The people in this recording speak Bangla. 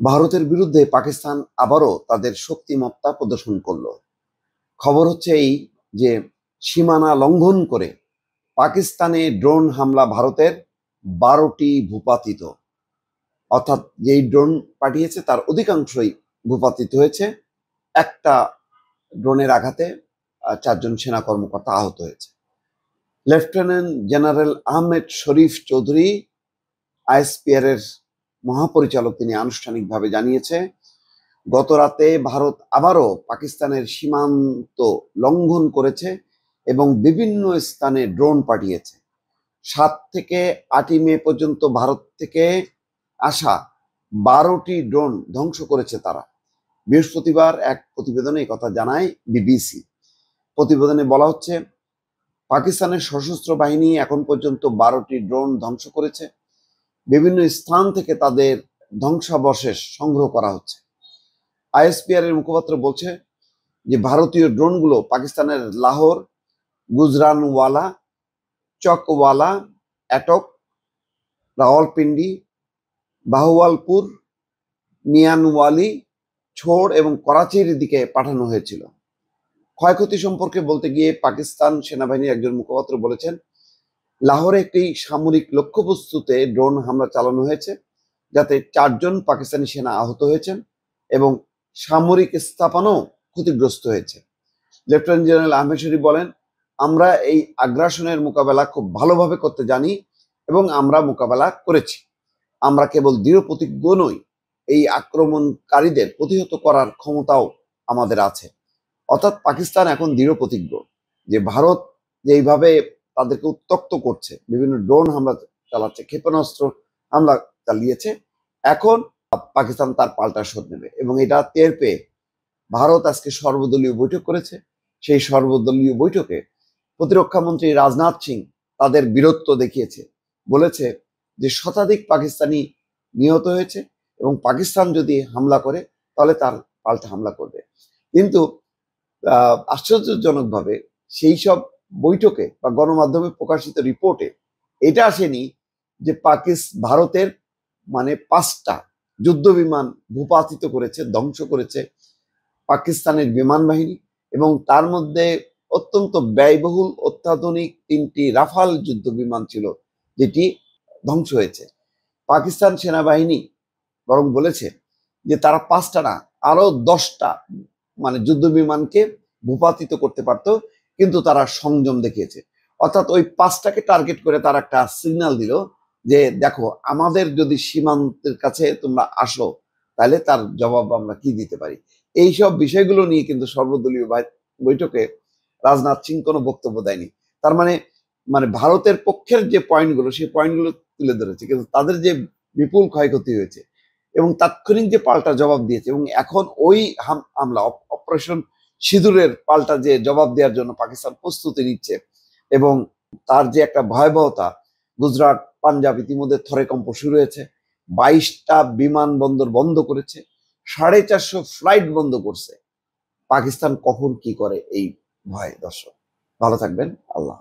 ভারতের বিরুদ্ধে পাকিস্তান আবারও তাদের শক্তিমত্তা প্রদর্শন করলো। খবর হচ্ছে এই যে সীমানা লঙ্ঘন করে পাকিস্তানে ড্রোন হামলা ভারতের 12টি ভূপাতিত, অর্থাৎ যেই ড্রোন পাঠিয়েছে তার অধিকাংশই ভূপাতিত হয়েছে। একটা ড্রোনের আঘাতে 4জন সেনা কর্মকর্তা আহত হয়েছে। লেফটেন্যান্ট জেনারেল আহমেদ শরীফ চৌধুরী, আইএসপিআর এর মহাপরিচালক, তিনি আনুষ্ঠানিকভাবে জানিয়েছে গত রাতে ভারত আবারও পাকিস্তানের সীমান্ত লঙ্ঘন করেছে এবং বিভিন্ন স্থানে ড্রোন পাঠিয়েছে। 7 থেকে 8ই মে পর্যন্ত ভারত থেকে আসা 12টি ড্রোন ধ্বংস করেছে তারা। বৃহস্পতিবার এক প্রতিবেদনে এই কথা জানায় বিবিসি। প্রতিবেদনে বলা হচ্ছে, পাকিস্তানের সশস্ত্র বাহিনী এখন পর্যন্ত 12টি ড্রোন ধ্বংস করেছে। বিভিন্ন স্থান থেকে তাদের ধ্বংসাবশেষ সংগ্রহ করা হচ্ছে। আইএসপিআর এর মুখপাত্র বলছে যে ভারতীয় ড্রোনগুলো পাকিস্তানের লাহোর, গুজরানওয়ালা, চকওয়ালা, এটক, রাওয়ালপিন্ডি, বাহওয়ালপুর, মিয়ানওয়ালি, ছোড় এবং করাচির দিকে পাঠানো হয়েছিল। ক্ষয়ক্ষতি সম্পর্কে বলতে গিয়ে পাকিস্তান সেনাবাহিনীর একজন মুখপাত্র বলেছেন, লাহোরে একটি সামরিক লক্ষ্যবস্তুতে ড্রোন হামলা চালানো হয়েছে, যাতে 4জন পাকিস্তানি সেনা আহত হয়েছেন এবং সামরিক স্থাপনাও ক্ষতিগ্রস্ত হয়েছে। লেফটেন্যান্ট জেনারেল আহমেদ শরীফ বলেন, আমরা এই আগ্রাসনের মোকাবেলা খুব ভালোভাবে করতে জানি এবং আমরা মোকাবেলা করেছি। আমরা কেবল দৃঢ় প্রতিজ্ঞ নই, এই আক্রমণকারীদের প্রতিহত করার ক্ষমতাও আমাদের আছে। অর্থাৎ পাকিস্তান এখন দৃঢ় প্রতিজ্ঞ যে ভারত যেইভাবে তাদেরকে উত্তক্ত করছে, বিভিন্ন ড্রোন হামলা চালাচ্ছে, ক্ষেপণাস্ত্র হামলা চালিয়েছে, এখন পাকিস্তান তার পাল্টা শোধ নেবে। এবং এটা টের পেয়ে ভারত আজকে সর্বদলীয় বৈঠক করেছে। সেই সর্বদলীয় বৈঠকে প্রতিরক্ষা মন্ত্রী রাজনাথ সিং তাদের বীরত্ব দেখিয়েছে, বলেছে যে শতাধিক পাকিস্তানি নিহত হয়েছে এবং পাকিস্তান যদি হামলা করে তাহলে তার পাল্টা হামলা করবে। কিন্তু আশ্চর্যজনকভাবে সেই সব বৈঠকে বা গণমাধ্যমে প্রকাশিত রিপোর্টে এটা আসেনি যে ভারতের 5টা যুদ্ধ বিমান ভূপাতিত করেছে, ধ্বংস করেছে পাকিস্তানের বিমান বাহিনী, এবং তার মধ্যে অত্যন্ত ব্যয়বহুল অত্যাধুনিক 3টি রাফাল যুদ্ধ বিমান ছিল, যেটি ধ্বংস হয়েছে। পাকিস্তান সেনাবাহিনী বরং বলেছে যে তারা 5টা না, আরো 10টা যুদ্ধ বিমানকে ভূপাতিত করতে পারত, কিন্তু তারা সংযম দেখিয়েছে। অর্থাৎ ওই 5টাকে টার্গেট করে তারা একটা সিগন্যাল দিল যে দেখো, আমাদের যদি সীমান্তের কাছে তোমরা আসো তাহলে তার জবাব আমরা কি দিতে পারি। এইসব বিষয়গুলো নিয়ে কিন্তু সর্বদলীয় বৈঠকে রাজনাথ সিং কোনো বক্তব্য দেয়নি। তার মানে ভারতের পক্ষের যে পয়েন্টগুলো, সেই পয়েন্টগুলো তুলে ধরেছে, কিন্তু তাদের যে বিপুল ক্ষয়ক্ষতি হয়েছে এবং তাৎক্ষণিক যে পাল্টা জবাব দিয়েছে, এবং এখন ওই হামলা অপারেশন সিঁদুরের পাল্টা যে জবাব দেওয়ার জন্য পাকিস্তান প্রস্তুতি নিচ্ছে, এবং তার যে একটা ভয়াবহতা, গুজরাট, পাঞ্জাব ইতিমধ্যে থরেকম্প শুরু হয়েছে। 22টা বিমানবন্দর বন্ধ করেছে, 450 ফ্লাইট বন্ধ করছে। পাকিস্তান কখন কি করে এই ভয়। দর্শক ভালো থাকবেন, আল্লাহ।